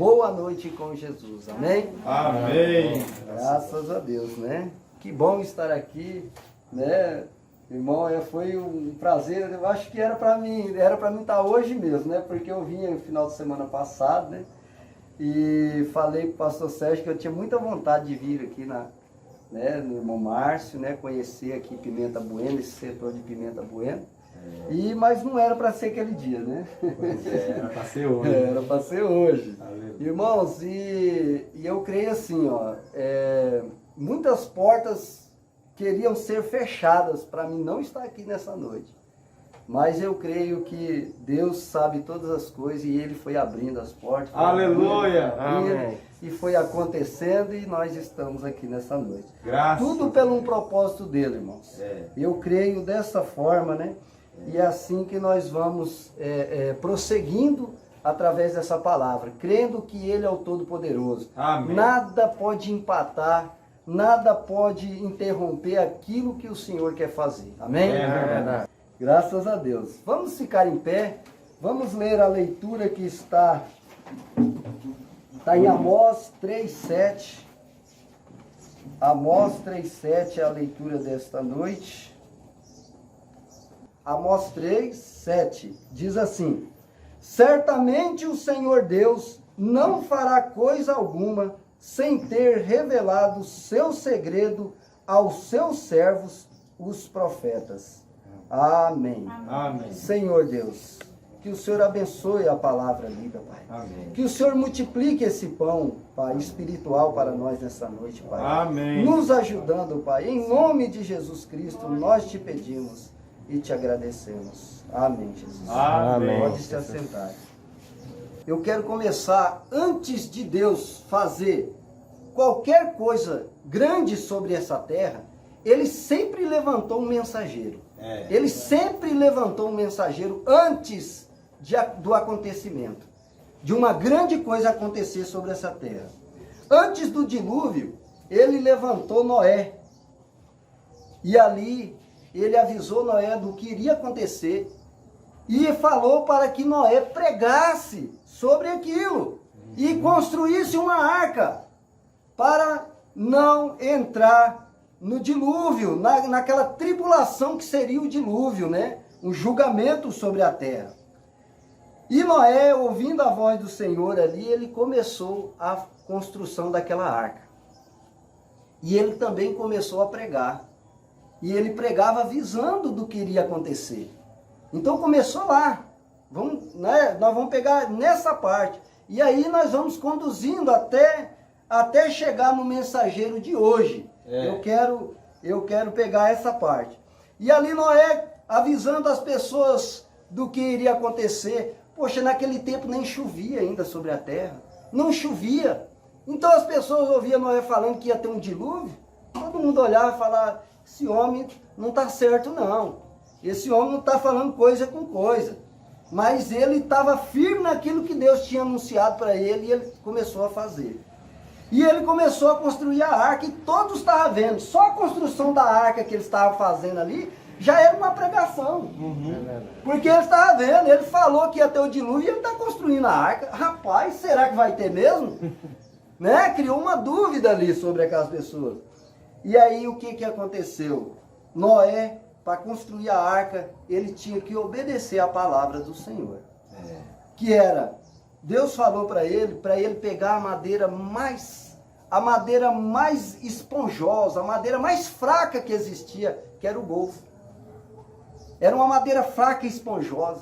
boa noite com Jesus, amém? Amém. Graças a Deus, né? Que bom estar aqui, né? Irmão, foi um prazer, eu acho que era para mim estar hoje mesmo, né? Porque eu vinha no final de semana passado, né? E falei para o pastor Sérgio que eu tinha muita vontade de vir aqui no irmão Márcio, né? Conhecer aqui Pimenta Bueno, esse setor de Pimenta Bueno. Mas não era para ser aquele dia, né? Pois era para ser hoje. Era para ser hoje. Aleluia. Irmãos, e eu creio assim, ó, muitas portas queriam ser fechadas para mim não estar aqui nessa noite. Mas eu creio que Deus sabe todas as coisas e Ele foi abrindo as portas. Aleluia! Amém. E foi acontecendo e nós estamos aqui nessa noite. Graças. Tudo pelo um propósito dele, irmãos. Eu creio dessa forma, né? E é assim que nós vamos prosseguindo através dessa palavra, crendo que Ele é o Todo-Poderoso. Amém. Nada pode empatar, nada pode interromper aquilo que o Senhor quer fazer. Amém? É verdade. Graças a Deus. Vamos ficar em pé, vamos ler a leitura que está em Amós 3,7. Amós 3,7 é a leitura desta noite. Amós 3,7 diz assim: certamente o Senhor Deus não fará coisa alguma sem ter revelado seu segredo aos seus servos, os profetas. Amém. Amém. Senhor Deus, que o Senhor abençoe a palavra lida, Pai. Amém. Que o Senhor multiplique esse pão, Pai, espiritual para nós nessa noite, Pai. Amém. Nos ajudando, Pai. Em nome de Jesus Cristo, nós te pedimos e te agradecemos. Amém, Jesus. Amém. Pode se assentar. Eu quero começar, antes de Deus fazer qualquer coisa grande sobre essa terra, Ele sempre levantou um mensageiro. Ele sempre levantou um mensageiro antes do acontecimento, de uma grande coisa acontecer sobre essa terra. Antes do dilúvio, Ele levantou Noé. E ali, Ele avisou Noé do que iria acontecer e falou para que Noé pregasse sobre aquilo e construísse uma arca para não entrar no dilúvio, naquela tribulação que seria o dilúvio, né? Um julgamento sobre a terra. E Noé, ouvindo a voz do Senhor ali, ele começou a construção daquela arca. E ele também começou a pregar. E ele pregava avisando do que iria acontecer. Então começou lá. Nós vamos pegar nessa parte. E aí nós vamos conduzindo até chegar no mensageiro de hoje. Eu quero pegar essa parte. E ali Noé avisando as pessoas do que iria acontecer. Poxa, naquele tempo nem chovia ainda sobre a terra. Não chovia. Então as pessoas ouviam Noé falando que ia ter um dilúvio. Todo mundo olhava e falava: esse homem não está certo não. Esse homem não está falando coisa com coisa. Mas ele estava firme naquilo que Deus tinha anunciado para ele e ele começou a fazer. E ele começou a construir a arca e todos estavam vendo. Só a construção da arca que ele estava fazendo ali já era uma pregação. Porque ele estava vendo, ele falou que ia ter o dilúvio e ele está construindo a arca. Rapaz, será que vai ter mesmo? Né? Criou uma dúvida ali sobre aquelas pessoas. E aí o que aconteceu? Noé, para construir a arca, ele tinha que obedecer a palavra do Senhor. Que era, Deus falou para ele pegar a madeira mais esponjosa, a madeira mais fraca que existia, que era o golfo. Era uma madeira fraca e esponjosa.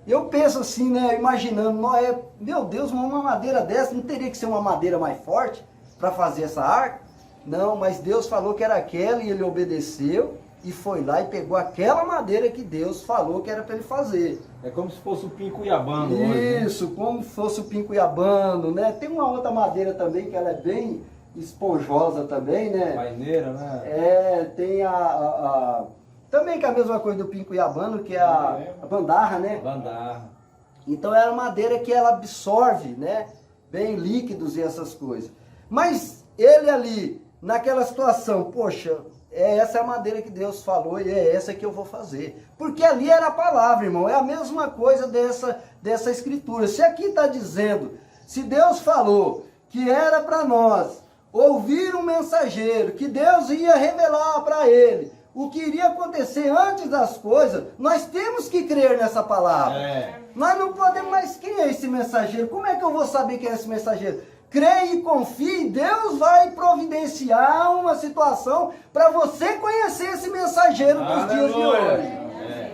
Eu penso assim, né, imaginando, Noé, meu Deus, uma madeira dessa não teria que ser uma madeira mais forte para fazer essa arca? Não, mas Deus falou que era aquela e ele obedeceu e foi lá e pegou aquela madeira que Deus falou que era para ele fazer. É como se fosse o pinco-iabano hoje, Isso, né? Como se fosse o pinco-iabano, né? Tem uma outra madeira também que ela é bem esponjosa também, né? Paineira, né? Tem também que é a mesma coisa do pinco-iabano, que é a bandarra, né? Bandarra. Então é uma madeira que ela absorve, né? Bem líquidos e essas coisas. Mas ele ali, naquela situação, poxa, essa é a madeira que Deus falou e é essa que eu vou fazer. Porque ali era a palavra, irmão. É a mesma coisa dessa escritura. Se aqui está dizendo Se Deus falou que era para nós ouvir um mensageiro, que Deus ia revelar para ele o que iria acontecer antes das coisas, nós temos que crer nessa palavra. Nós não podemos mais, quem é esse mensageiro? Como é que eu vou saber quem é esse mensageiro? Creia e confie, Deus vai providenciar uma situação para você conhecer esse mensageiro dos dias de hoje.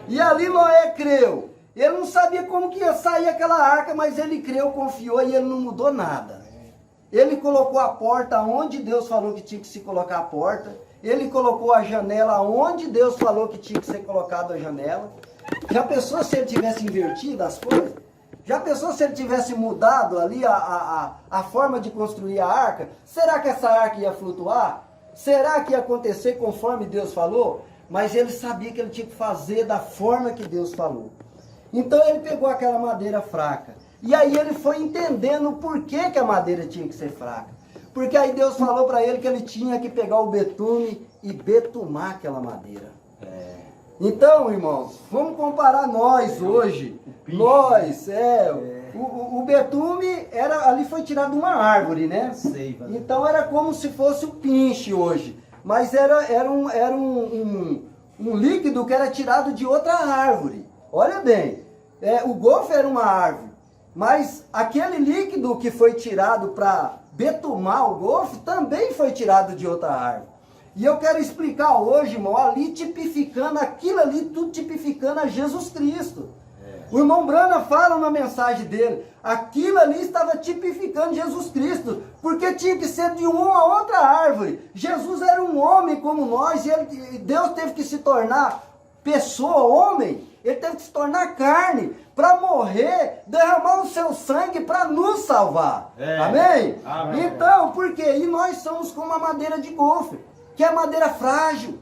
E ali Noé creu. Ele não sabia como que ia sair aquela arca, mas ele creu, confiou e ele não mudou nada. Ele colocou a porta onde Deus falou que tinha que se colocar a porta. Ele colocou a janela onde Deus falou que tinha que ser colocado a janela. Já pensou se ele tivesse invertido as coisas? Já pensou se ele tivesse mudado ali a forma de construir a arca? Será que essa arca ia flutuar? Será que ia acontecer conforme Deus falou? Mas ele sabia que ele tinha que fazer da forma que Deus falou. Então ele pegou aquela madeira fraca. E aí ele foi entendendo por que a madeira tinha que ser fraca. Porque aí Deus falou para ele que ele tinha que pegar o betume e betumar aquela madeira. Então, irmãos, vamos comparar nós hoje. Nós, o betume ali foi tirado de uma árvore, né? Então era como se fosse o pinche hoje. Mas era um líquido que era tirado de outra árvore. Olha bem, o golfe era uma árvore. Mas aquele líquido que foi tirado para betumar o golfe também foi tirado de outra árvore. E eu quero explicar hoje, irmão, ali tipificando, aquilo ali, tudo tipificando a Jesus Cristo. O irmão Brana fala na mensagem dele, aquilo ali estava tipificando Jesus Cristo, porque tinha que ser de uma a outra árvore. Jesus era um homem como nós, e Deus teve que se tornar pessoa, homem, ele teve que se tornar carne, para morrer, derramar o seu sangue para nos salvar. Amém? Amém? Então, por quê? E nós somos como a madeira de golfe, que é madeira frágil.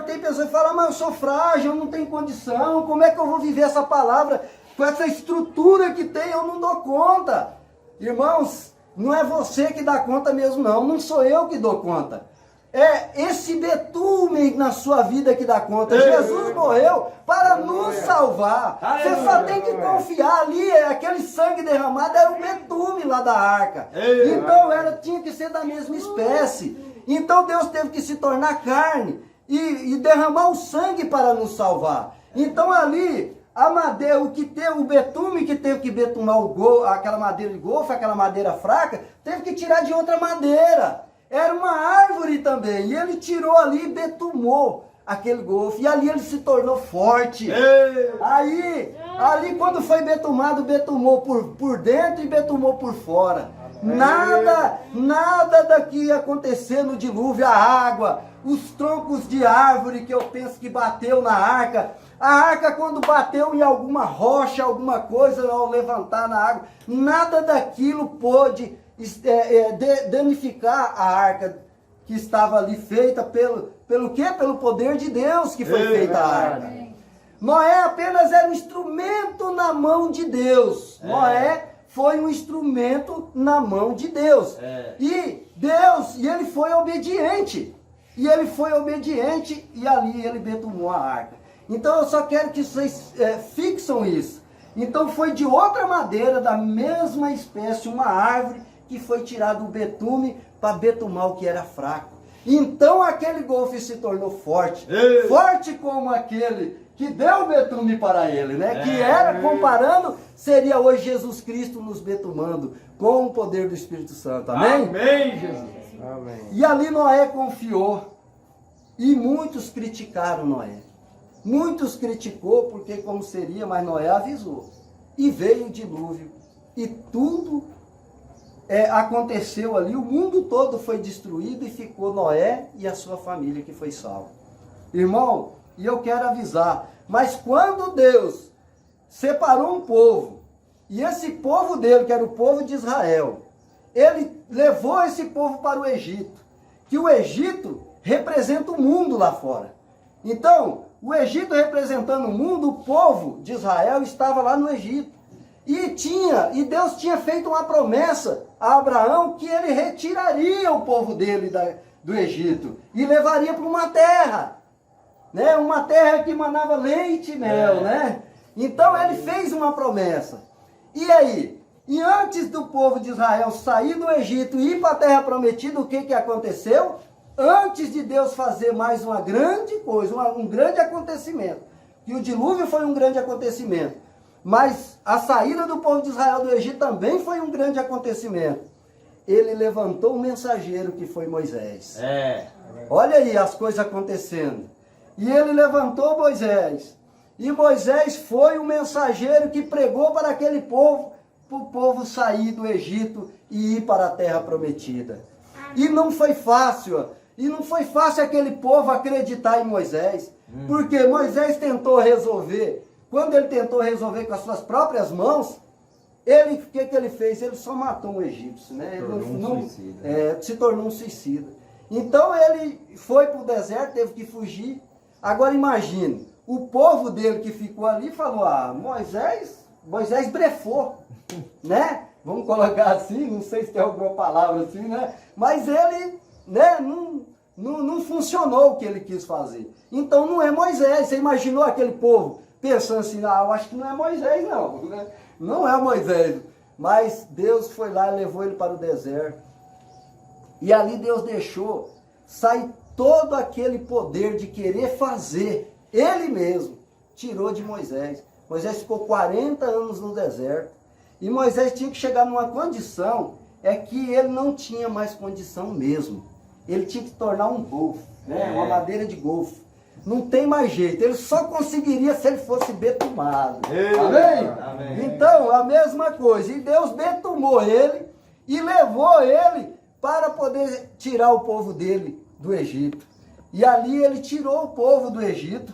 Tem pessoas que falam, mas eu sou frágil, eu não tenho condição, como é que eu vou viver essa palavra? Com essa estrutura que tem, eu não dou conta. Irmãos, não é você que dá conta mesmo não sou eu que dou conta. É esse betume na sua vida que dá conta. Jesus morreu para nos salvar. Você só tem que confiar ali, aquele sangue derramado era o betume lá da arca. Então tinha que ser da mesma espécie. Então Deus teve que se tornar carne e derramar o sangue para nos salvar. Então ali, a madeira, o betume que teve que betumar aquela madeira de golfe, aquela madeira fraca, teve que tirar de outra madeira. Era uma árvore também, e ele tirou ali e betumou aquele golfe, e ali ele se tornou forte. Aí, ali quando foi betumado, betumou por dentro e betumou por fora. Nada daqui ia acontecer no dilúvio, a água, os troncos de árvore que eu penso que bateu na arca. A arca quando bateu em alguma rocha, alguma coisa, ao levantar na água, nada daquilo pôde danificar a arca que estava ali feita pelo quê? Pelo poder de Deus que foi feita a arca. Noé apenas era um instrumento na mão de Deus. Noé foi um instrumento na mão de Deus. E ele foi obediente. E ali ele betumou a arca. Então eu só quero que vocês fixam isso. Então foi de outra madeira, da mesma espécie, uma árvore, que foi tirado o betume para betumar o que era fraco. Então aquele golfe se tornou forte. Forte como aquele que deu o betume para ele, né? Que era, comparando, seria hoje Jesus Cristo nos betumando com o poder do Espírito Santo. Amém? Amém, Jesus. Amém. E ali Noé confiou. E muitos criticaram Noé. Muitos criticou porque como seria, mas Noé avisou. E veio o dilúvio. E tudo aconteceu ali, o mundo todo foi destruído e ficou Noé e a sua família que foi salvo. Irmão, e eu quero avisar, mas quando Deus separou um povo, e esse povo dele, que era o povo de Israel, ele levou esse povo para o Egito, que o Egito representa o mundo lá fora. Então, o Egito representando o mundo, o povo de Israel estava lá no Egito. E Deus tinha feito uma promessa a Abraão que ele retiraria o povo dele do Egito e levaria para uma terra, né? Uma terra que manava leite e mel, né? Então ele fez uma promessa. E aí? E antes do povo de Israel sair do Egito e ir para a terra prometida, o que aconteceu? Antes de Deus fazer mais uma grande coisa, um grande acontecimento. E o dilúvio foi um grande acontecimento. Mas a saída do povo de Israel do Egito também foi um grande acontecimento. Ele levantou um mensageiro que foi Moisés. Olha aí as coisas acontecendo. E ele levantou Moisés. E Moisés foi o mensageiro que pregou para aquele povo, para o povo sair do Egito e ir para a terra prometida. E não foi fácil. E não foi fácil aquele povo acreditar em Moisés. Porque Moisés tentou resolver. Quando ele tentou resolver com as suas próprias mãos, o que ele fez? Ele só matou um egípcio, né? Ele se tornou um suicida. Então ele foi para o deserto, teve que fugir. Agora imagine, o povo dele que ficou ali falou, Moisés brefou, né? Vamos colocar assim, não sei se tem alguma palavra assim, né? Mas ele, né, não funcionou o que ele quis fazer. Então não é Moisés. Você imaginou aquele povo pensando assim, eu acho que não é Moisés não, né? Não é Moisés. Mas Deus foi lá e levou ele para o deserto. E ali Deus deixou sair todo aquele poder de querer fazer, ele mesmo, tirou de Moisés. Moisés ficou 40 anos no deserto. E Moisés tinha que chegar numa condição, que ele não tinha mais condição mesmo. Ele tinha que tornar um golfo, né? Uma madeira de golfo. Não tem mais jeito, ele só conseguiria se ele fosse betumado. Amém? Então, a mesma coisa. E Deus betumou ele e levou ele para poder tirar o povo dele do Egito. E ali ele tirou o povo do Egito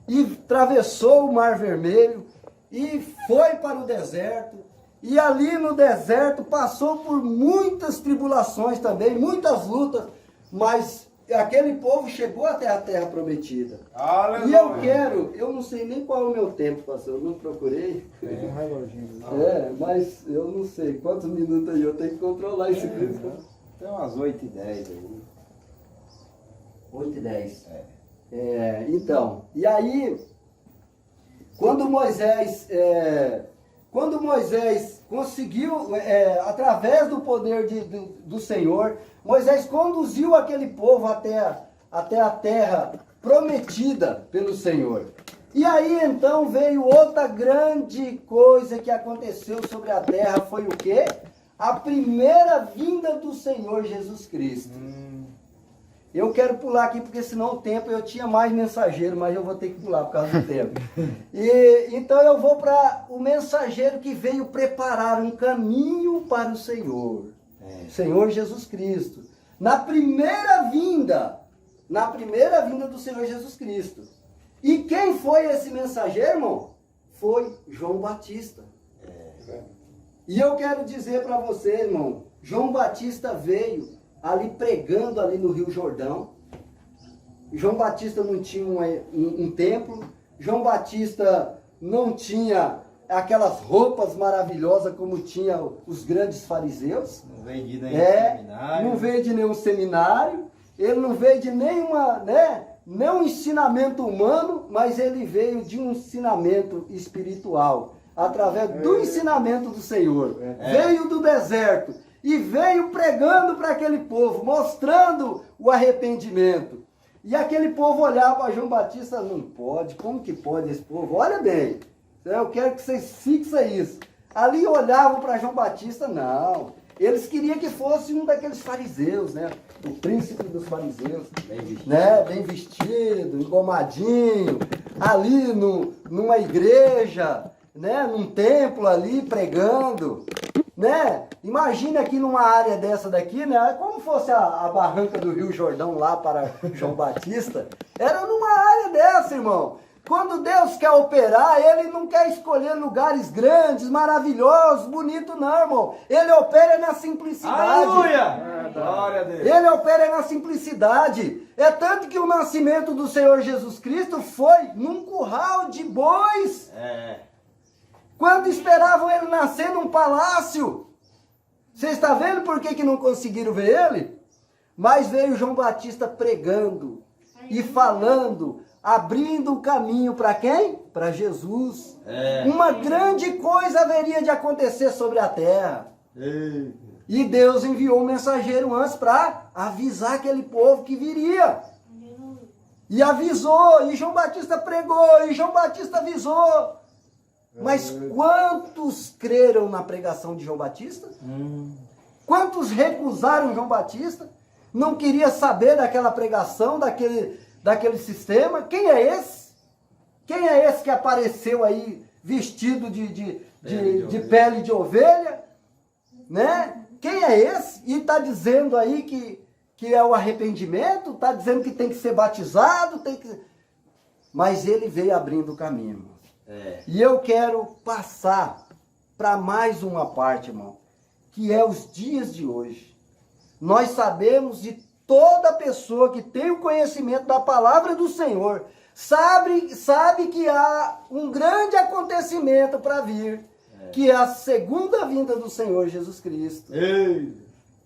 e atravessou o Mar Vermelho e foi para o deserto. E ali no deserto passou por muitas tribulações também, muitas lutas, mas aquele povo chegou até a terra prometida. Aleluia. E eu não sei nem qual é o meu tempo, pastor, eu não procurei. Tem um reloginho. Mas eu não sei quantos minutos aí, eu tenho que controlar esse tempo. Tem umas 8h10 aí. 8h10. Então, e aí, quando Moisés conseguiu, através do poder do Senhor, Moisés conduziu aquele povo até a terra prometida pelo Senhor. E aí então veio outra grande coisa que aconteceu sobre a terra, foi o quê? A primeira vinda do Senhor Jesus Cristo. Eu quero pular aqui porque senão o tempo, eu tinha mais mensageiro, mas eu vou ter que pular por causa do tempo. Então eu vou para o mensageiro que veio preparar um caminho para o Senhor. Senhor Jesus Cristo. Na primeira vinda do Senhor Jesus Cristo. E quem foi esse mensageiro, irmão? Foi João Batista. E eu quero dizer para você, irmão, João Batista veio ali pregando ali no Rio Jordão. João Batista não tinha um templo. João Batista não tinha aquelas roupas maravilhosas como tinha os grandes fariseus. Não veio de nenhum seminário. Não veio de nenhum seminário. Ele não veio de nenhum ensinamento humano, mas ele veio de um ensinamento espiritual, através do ensinamento do Senhor. Veio do deserto e veio pregando para aquele povo, mostrando o arrependimento. E aquele povo olhava para João Batista, não pode, como que pode esse povo? Olha bem, eu quero que vocês fixem isso. Ali olhavam para João Batista, não. Eles queriam que fosse um daqueles fariseus, né? O príncipe dos fariseus. Bem vestido, engomadinho, ali numa igreja, né? Num templo ali, pregando. Né? Imagina aqui numa área dessa daqui, né? Como fosse a barranca do Rio Jordão lá para João Batista. Era numa área dessa, irmão. Quando Deus quer operar, Ele não quer escolher lugares grandes, maravilhosos, bonitos, não, irmão. Ele opera na simplicidade. Aleluia! Glória a Deus. Ele opera na simplicidade. É tanto que o nascimento do Senhor Jesus Cristo foi num curral de bois. Quando esperavam Ele nascer num palácio. Você está vendo por que não conseguiram ver Ele? Mas veio João Batista pregando e falando, abrindo o caminho para quem? Para Jesus. Uma grande coisa haveria de acontecer sobre a terra. E Deus enviou um mensageiro antes para avisar aquele povo que viria. E avisou, e João Batista pregou, e João Batista avisou. Mas quantos creram na pregação de João Batista? Quantos recusaram João Batista? Não queria saber daquela pregação, daquele sistema? Quem é esse? Quem é esse que apareceu aí vestido de pele de ovelha? Né? Quem é esse? E está dizendo aí que é o arrependimento, está dizendo que tem que ser batizado, mas ele veio abrindo o caminho. E eu quero passar para mais uma parte, irmão, que é os dias de hoje. Nós sabemos de toda pessoa que tem o conhecimento da palavra do Senhor, sabe que há um grande acontecimento para vir, que é a segunda vinda do Senhor Jesus Cristo.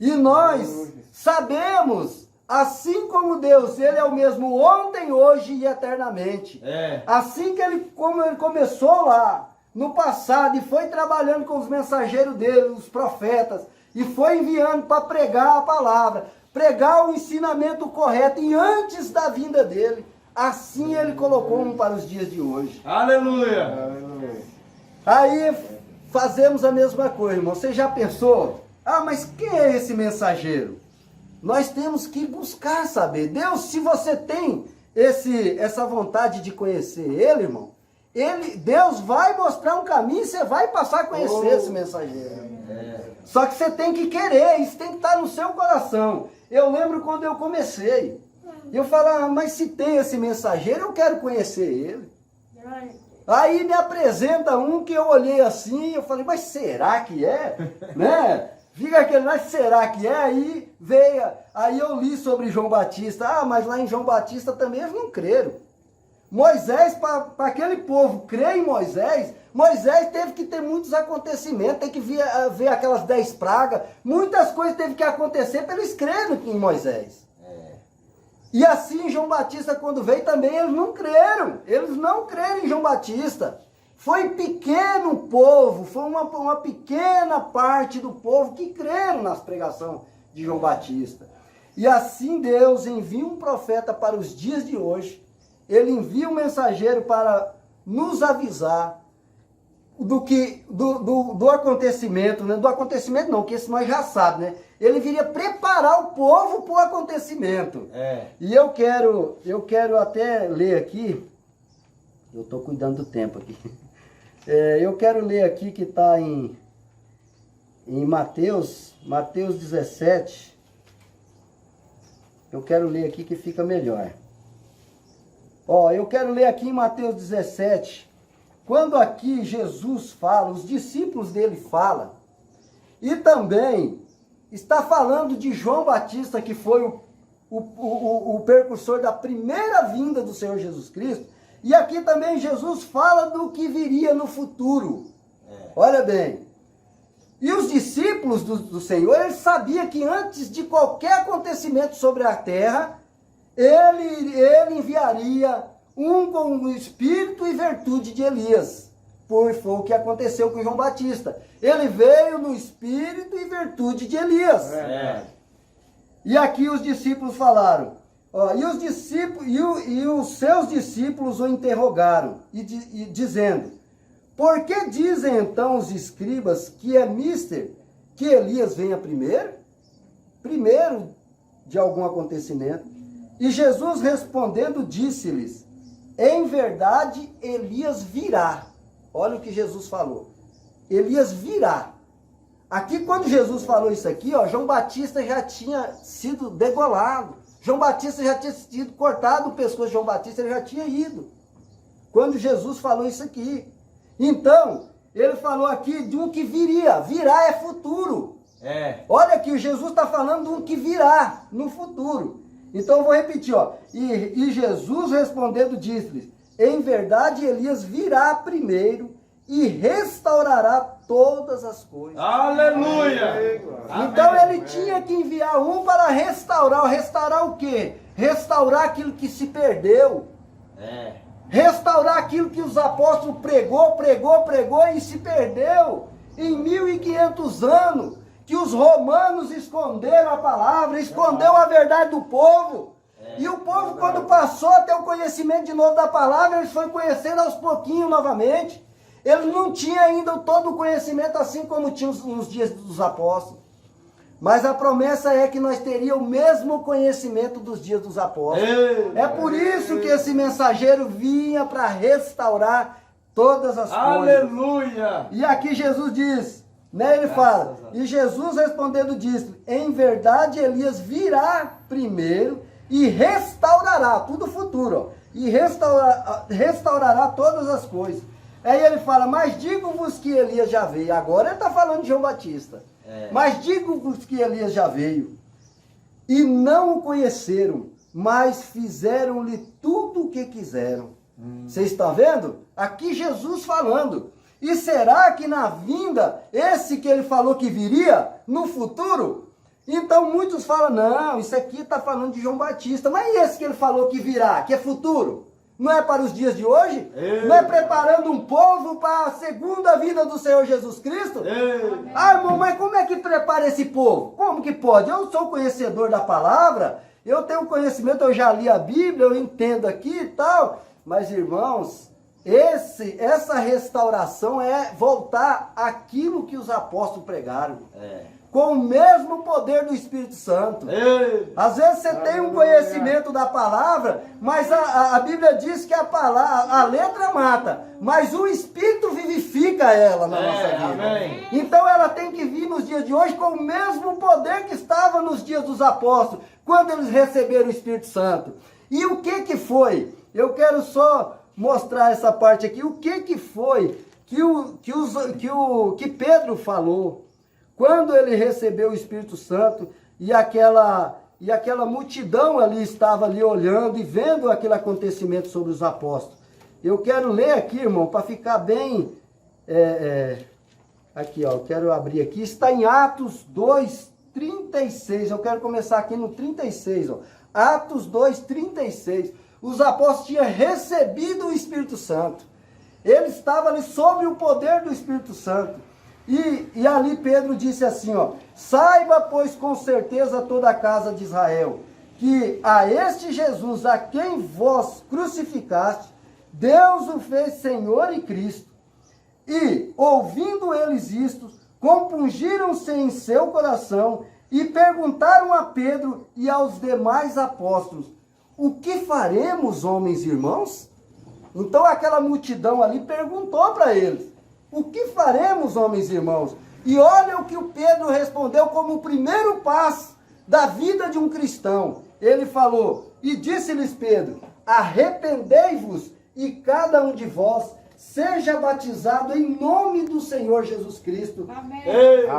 E nós sabemos, assim como Deus, Ele é o mesmo ontem, hoje e eternamente. Assim como Ele começou lá no passado e foi trabalhando com os mensageiros dele, os profetas, e foi enviando para pregar a palavra, pregar o ensinamento correto, e antes da vinda dele, assim Ele colocou um para os dias de hoje. Aleluia! Aí fazemos a mesma coisa, irmão. Você já pensou? Mas quem é esse mensageiro? Nós temos que buscar saber. Deus, se você tem essa vontade de conhecer Ele, irmão, Deus vai mostrar um caminho e você vai passar a conhecer esse mensageiro. Só que você tem que querer, isso tem que estar no seu coração. Eu lembro quando eu comecei, eu falava, mas se tem esse mensageiro, eu quero conhecer ele. Aí me apresenta um que eu olhei assim, eu falei, mas será que é? Né? Fica aquele, mas será que é? Aí eu li sobre João Batista, mas lá em João Batista também eles não creram. Moisés, para aquele povo crer em Moisés teve que ter muitos acontecimentos, tem que ver aquelas 10 pragas, muitas coisas teve que acontecer para eles crerem em Moisés. E assim João Batista quando veio também eles não creram em João Batista. Foi pequeno povo, foi uma pequena parte do povo que creram nas pregações de João Batista. E assim Deus envia um profeta para os dias de hoje. Ele envia um mensageiro para nos avisar do acontecimento, né? Do acontecimento não, que esse nós já sabemos, né? Ele viria preparar o povo para o acontecimento. E eu quero até ler aqui, eu estou cuidando do tempo aqui. Eu quero ler aqui que está em Mateus 17. Eu quero ler aqui que fica melhor. Eu quero ler aqui em Mateus 17, quando aqui Jesus fala, os discípulos dele falam, e também está falando de João Batista, que foi o precursor da primeira vinda do Senhor Jesus Cristo, e aqui também Jesus fala do que viria no futuro. Olha bem, e os discípulos do Senhor, eles sabiam que antes de qualquer acontecimento sobre a terra, ele enviaria um com o espírito e virtude de Elias. Foi o que aconteceu com João Batista. Ele veio no espírito e virtude de Elias. E aqui os discípulos falaram. E os seus discípulos o interrogaram, dizendo, por que dizem então os escribas que é mister que Elias venha primeiro de algum acontecimento? E Jesus respondendo disse-lhes, em verdade Elias virá. Olha o que Jesus falou. Elias virá. Aqui quando Jesus falou isso aqui, João Batista já tinha sido degolado. João Batista já tinha sido cortado o pescoço de João Batista, ele já tinha ido. Quando Jesus falou isso aqui. Então, ele falou aqui de um que viria. Virá é futuro. Olha aqui, Jesus está falando de um que virá no futuro. Então eu vou repetir, E Jesus respondendo disse-lhes, em verdade Elias virá primeiro e restaurará todas as coisas. Aleluia! Então ele tinha que enviar um para restaurar. Restaurar o quê? restaurar aquilo que se perdeu. Restaurar aquilo que os apóstolos pregou e se perdeu em 1500 anos, que os romanos esconderam a palavra, escondeu a verdade do povo. E o povo, quando passou a ter o conhecimento de novo da palavra, eles foram conhecendo aos pouquinhos novamente. Eles não tinham ainda todo o conhecimento assim como tinham nos dias dos apóstolos. Mas a promessa é que nós teríamos o mesmo conhecimento dos dias dos apóstolos. É por isso que esse mensageiro vinha para restaurar todas as coisas. Aleluia! E aqui Jesus diz, né? Ele fala, e Jesus respondendo disse, em verdade Elias virá primeiro e restaurará, tudo futuro, ó, e restaurará todas as coisas. Aí ele fala, mas digo-vos que Elias já veio. Agora ele está falando de João Batista. Mas digo-vos que Elias já veio, e não o conheceram, mas fizeram-lhe tudo o que quiseram. Vocês estão vendo? Aqui Jesus falando. E será que na vinda, esse que ele falou que viria, no futuro? Então muitos falam, não, isso aqui está falando de João Batista. Mas e esse que ele falou que virá, que é futuro? Não é para os dias de hoje? Não é preparando um povo para a segunda vinda do Senhor Jesus Cristo? Ah, irmão, mas como é que prepara esse povo? Como que pode? Eu sou conhecedor da palavra, eu tenho conhecimento, eu já li a Bíblia, eu entendo aqui e tal. Mas, irmãos, essa restauração é voltar àquilo que os apóstolos pregaram. Com o mesmo poder do Espírito Santo. Às vezes você tem um conhecimento da palavra, mas a Bíblia diz que a letra mata, mas o Espírito vivifica ela na nossa vida. Amém. Então ela tem que vir nos dias de hoje com o mesmo poder que estava nos dias dos apóstolos, quando eles receberam o Espírito Santo. E o que foi? Eu quero só mostrar essa parte aqui. O que foi que Pedro falou quando ele recebeu o Espírito Santo e aquela multidão ali estava ali olhando e vendo aquele acontecimento sobre os apóstolos. Eu quero ler aqui, irmão, para ficar bem... aqui, ó, eu quero abrir aqui. Está em Atos 2:36. Eu quero começar aqui no 36, ó. Atos 2:36. Os apóstolos tinham recebido o Espírito Santo. Eles estavam ali sob o poder do Espírito Santo. E ali Pedro disse assim, ó, saiba, pois, com certeza toda a casa de Israel, que a este Jesus, a quem vós crucificaste, Deus o fez Senhor e Cristo. E, ouvindo eles isto, compungiram-se em seu coração e perguntaram a Pedro e aos demais apóstolos, o que faremos, homens e irmãos? Então aquela multidão ali perguntou para eles, o que faremos, homens e irmãos? E olha o que o Pedro respondeu como o primeiro passo da vida de um cristão. Ele falou, e disse-lhes Pedro, arrependei-vos e cada um de vós seja batizado em nome do Senhor Jesus Cristo. Amém.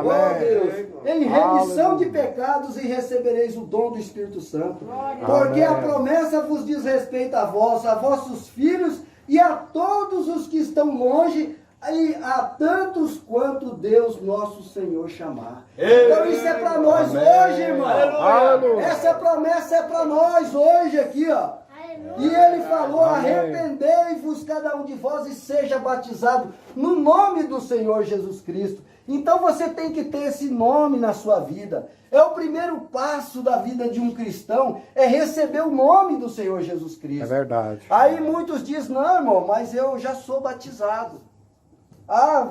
Glória a Deus. Em remissão de pecados e recebereis o dom do Espírito Santo. Porque a promessa vos diz respeito a vós, a vossos filhos e a todos os que estão longe, e a tantos quanto Deus nosso Senhor chamar. Então isso é para nós hoje, irmão. Essa promessa é para nós hoje aqui, ó. E ele falou, arrependei-vos cada um de vós e seja batizado no nome do Senhor Jesus Cristo. Então você tem que ter esse nome na sua vida. É o primeiro passo da vida de um cristão, é receber o nome do Senhor Jesus Cristo. É verdade. Aí muitos dizem, não, irmão, mas eu já sou batizado. Ah,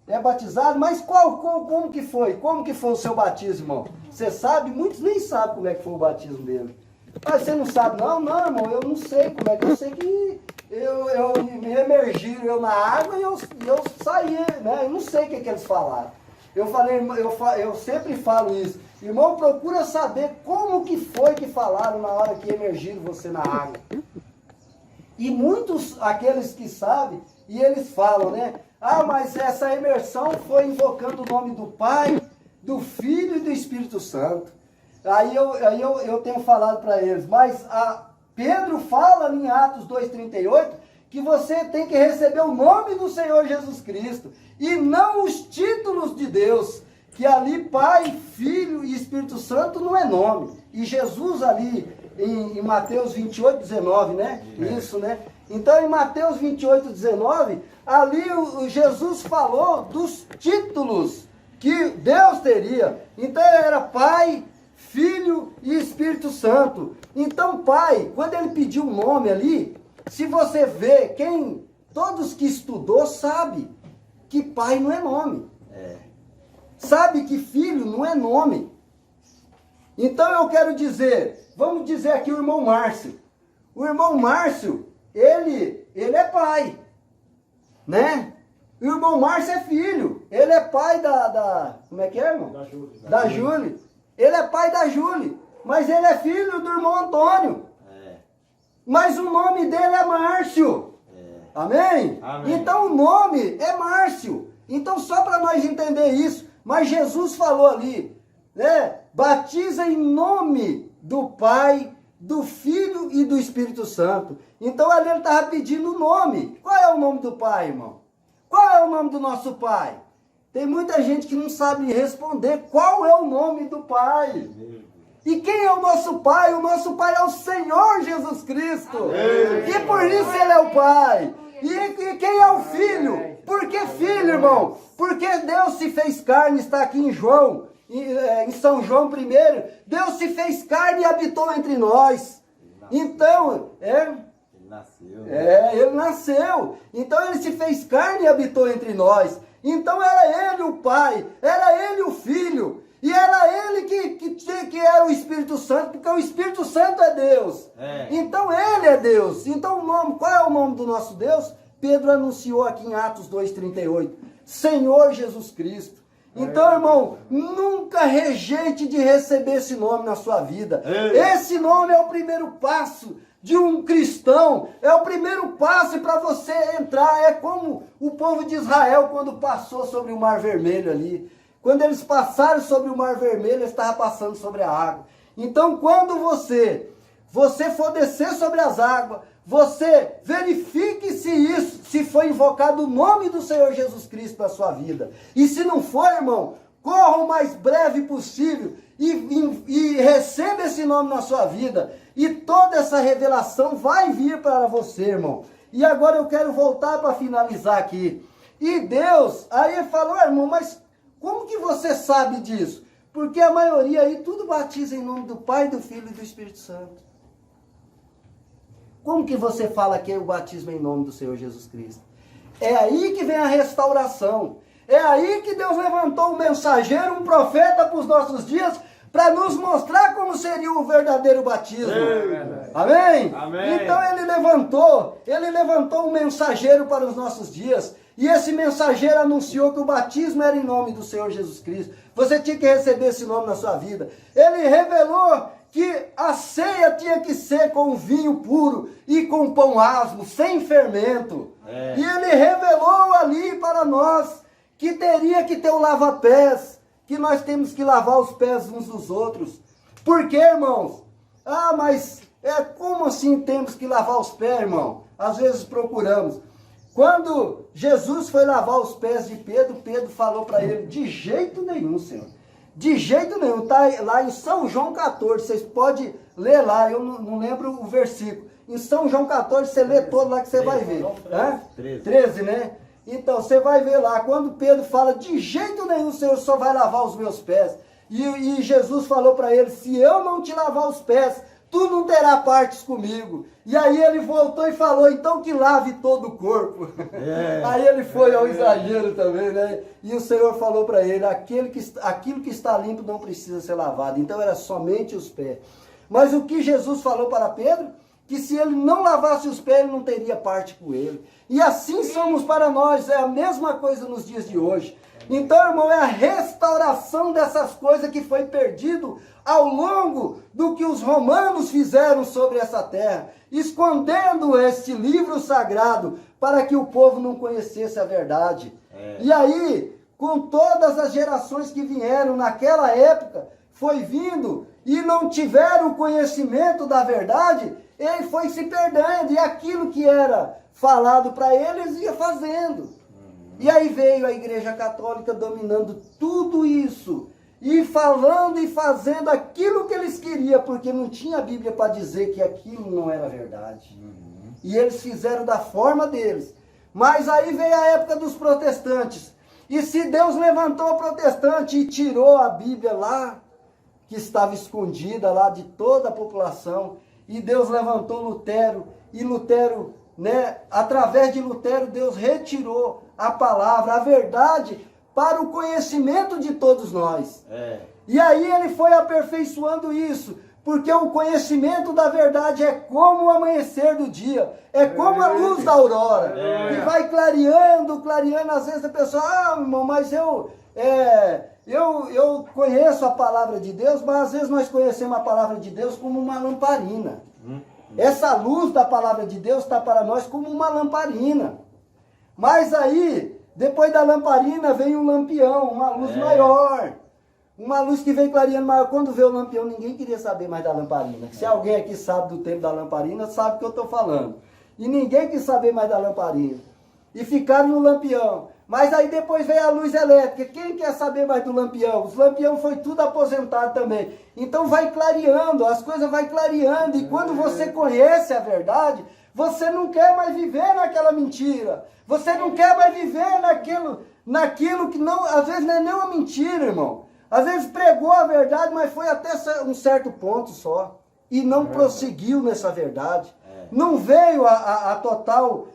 é batizado? Mas como que foi? Como que foi o seu batismo, irmão? Você sabe? Muitos nem sabem como é que foi o batismo dele. Mas você não sabe? Não, irmão, eu não sei como é que eu sei que eu me emergiram na água e eu saí, né? Eu não sei o que eles falaram. Eu sempre falo isso. Irmão, procura saber como que foi que falaram na hora que emergiram você na água. E muitos, aqueles que sabem, e eles falam, né? Ah, mas essa imersão foi invocando o nome do Pai, do Filho e do Espírito Santo. Aí eu tenho falado para eles, mas Pedro fala em Atos 2:38 que você tem que receber o nome do Senhor Jesus Cristo e não os títulos de Deus, que ali Pai, Filho e Espírito Santo não é nome. E Jesus ali, em Mateus 28, 19, né? Isso, né? Então, em Mateus 28, 19, ali o Jesus falou dos títulos que Deus teria. Então, ele era Pai, Filho e Espírito Santo. Então, Pai, quando ele pediu um nome ali, se você vê, todos que estudou sabe que Pai não é nome. Sabe que Filho não é nome. Então, eu quero dizer, vamos dizer aqui o irmão Márcio. O irmão Márcio, ele é pai, né? O irmão Márcio é filho, ele é pai como é que é, irmão? Da Júlia. Ele é pai da Júlia, mas ele é filho do irmão Antônio. Mas o nome dele é Márcio. Amém? Amém? Então o nome é Márcio. Então só para nós entender isso, mas Jesus falou ali, né? Batiza em nome do Pai, do Filho e do Espírito Santo. Então ali ele estava pedindo o nome. Qual é o nome do Pai, irmão? Qual é o nome do nosso Pai? Tem muita gente que não sabe responder qual é o nome do Pai. E quem é o nosso Pai? O nosso Pai é o Senhor Jesus Cristo. E por isso Ele é o Pai. E quem é o Filho? Por que Filho, irmão? Porque Deus se fez carne, está aqui em João. Em São João 1, Deus se fez carne e habitou entre nós. Então, ele nasceu. Então ele se fez carne e habitou entre nós. Então era ele o Pai, era ele o Filho, e era ele que era o Espírito Santo, porque o Espírito Santo é Deus. Então ele é Deus. Então qual é o nome do nosso Deus? Pedro anunciou aqui em Atos 2,38, Senhor Jesus Cristo. Então, irmão, nunca rejeite de receber esse nome na sua vida. Esse nome é o primeiro passo de um cristão, é o primeiro passo para você entrar. É como o povo de Israel quando passou sobre o Mar Vermelho ali. Quando eles passaram sobre o Mar Vermelho, eles estavam passando sobre a água. Então, quando você for descer sobre as águas, você verifique se foi invocado o nome do Senhor Jesus Cristo na sua vida. E se não for, irmão, corra o mais breve possível e receba esse nome na sua vida. E toda essa revelação vai vir para você, irmão. E agora eu quero voltar para finalizar aqui. E Deus, aí ele falou, irmão, mas como que você sabe disso? Porque a maioria aí tudo batiza em nome do Pai, do Filho e do Espírito Santo. Como que você fala que é o batismo em nome do Senhor Jesus Cristo? É aí que vem a restauração. É aí que Deus levantou um mensageiro, um profeta para os nossos dias, para nos mostrar como seria o verdadeiro batismo. Amém? Amém? Então ele levantou um mensageiro para os nossos dias. E esse mensageiro anunciou que o batismo era em nome do Senhor Jesus Cristo. Você tinha que receber esse nome na sua vida. Ele revelou que a ceia tinha que ser com vinho puro e com pão asmo, sem fermento. E ele revelou ali para nós que teria que ter o lava-pés, que nós temos que lavar os pés uns dos outros. Por quê, irmãos? Mas como assim temos que lavar os pés, irmão? Às vezes procuramos. Quando Jesus foi lavar os pés de Pedro, Pedro falou para ele, de jeito nenhum, Senhor. De jeito nenhum, está lá em São João 14, vocês podem ler lá, eu não lembro o versículo. Em São João 14, você lê todo lá que você vai ver. 13, né? Então, você vai ver lá, quando Pedro fala, de jeito nenhum, Senhor, só vai lavar os meus pés. E Jesus falou para ele, se eu não te lavar os pés, tu não terá partes comigo. E aí ele voltou e falou, então que lave todo o corpo. Aí ele foi ao exagero também, né? E o Senhor falou para ele, aquilo que está limpo não precisa ser lavado. Então era somente os pés. Mas o que Jesus falou para Pedro? Que se ele não lavasse os pés, ele não teria parte com ele. E assim somos para nós, é a mesma coisa nos dias de hoje. Então, irmão, é a restauração dessas coisas que foi perdido ao longo do que os romanos fizeram sobre essa terra, escondendo este livro sagrado para que o povo não conhecesse a verdade. E aí, com todas as gerações que vieram naquela época, foi vindo e não tiveram o conhecimento da verdade, ele foi se perdendo, e aquilo que era falado para eles ia fazendo. E aí veio a Igreja Católica dominando tudo isso. e falando e fazendo aquilo que eles queriam, porque não tinha Bíblia para dizer que aquilo não era verdade. E eles fizeram da forma deles. Mas aí veio a época dos protestantes. E se Deus levantou o protestante e tirou a Bíblia lá, que estava escondida lá de toda a população, e Deus levantou Lutero, e Lutero, né, através de Lutero, Deus retirou a palavra, a verdade, para o conhecimento de todos nós. E aí ele foi aperfeiçoando isso, porque o conhecimento da verdade é como o amanhecer do dia, é como a luz da aurora, que vai clareando, clareando. Às vezes a pessoa, irmão, mas eu conheço a palavra de Deus, mas às vezes nós conhecemos a palavra de Deus como uma lamparina. Essa luz da palavra de Deus está para nós como uma lamparina. Mas aí, depois da lamparina vem um lampião, uma luz maior. Uma luz que vem clareando maior. Quando vê o lampião, ninguém queria saber mais da lamparina. Se alguém aqui sabe do tempo da lamparina, sabe o que eu estou falando. E ninguém quis saber mais da lamparina. E ficaram no lampião. Mas aí depois veio a luz elétrica. Quem quer saber mais do lampião? Os lampião foi tudo aposentado também. Então vai clareando, as coisas vai clareando. E quando você conhece a verdade, você não quer mais viver naquela mentira. Você não quer mais viver naquilo que não, às vezes não é nem uma mentira, irmão. Às vezes pregou a verdade, mas foi até um certo ponto só. E não prosseguiu nessa verdade. Não veio a total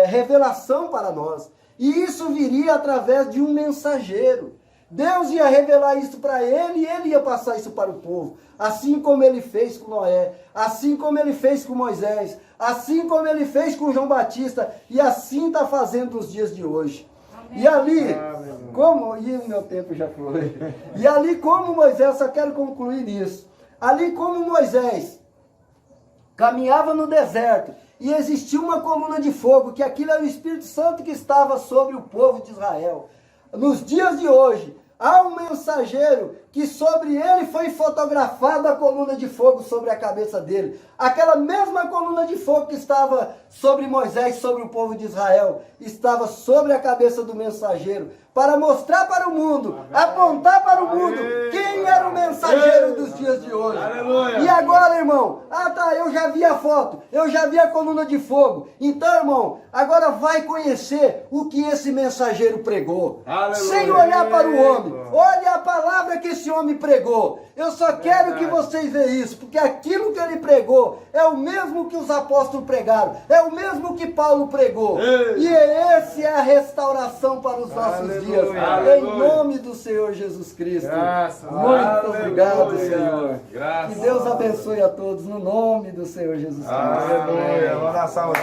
revelação para nós. E isso viria através de um mensageiro. Deus ia revelar isso para ele e ele ia passar isso para o povo. Assim como ele fez com Noé, assim como ele fez com Moisés, assim como ele fez com João Batista, e assim está fazendo nos dias de hoje. Amém. E ali, e meu tempo já foi. E ali como Moisés, só quero concluir nisso. Ali como Moisés caminhava no deserto, e existia uma coluna de fogo, que aquilo é o Espírito Santo que estava sobre o povo de Israel. Nos dias de hoje, há um mensageiro que sobre ele foi fotografada a coluna de fogo sobre a cabeça dele. Aquela mesma coluna de fogo que estava sobre Moisés, sobre o povo de Israel, estava sobre a cabeça do mensageiro, para mostrar para o mundo, apontar para o mundo quem era o mensageiro dos dias de hoje. Aleluia. E agora, irmão, eu já vi a foto, eu já vi a coluna de fogo. Então, irmão, agora vai conhecer o que esse mensageiro pregou. Aleluia. Sem olhar para o homem. Olha a palavra que esse homem pregou. Eu só quero que vocês vejam isso, porque aquilo que ele pregou é o mesmo que os apóstolos pregaram, é o mesmo que Paulo pregou. E esse é a restauração para os nossos dias. Aleluia. Em nome do Senhor Jesus Cristo. Muito obrigado, Senhor. Que Deus abençoe a todos no nome do Senhor Jesus Cristo. Aleluia. Vamos dar salva.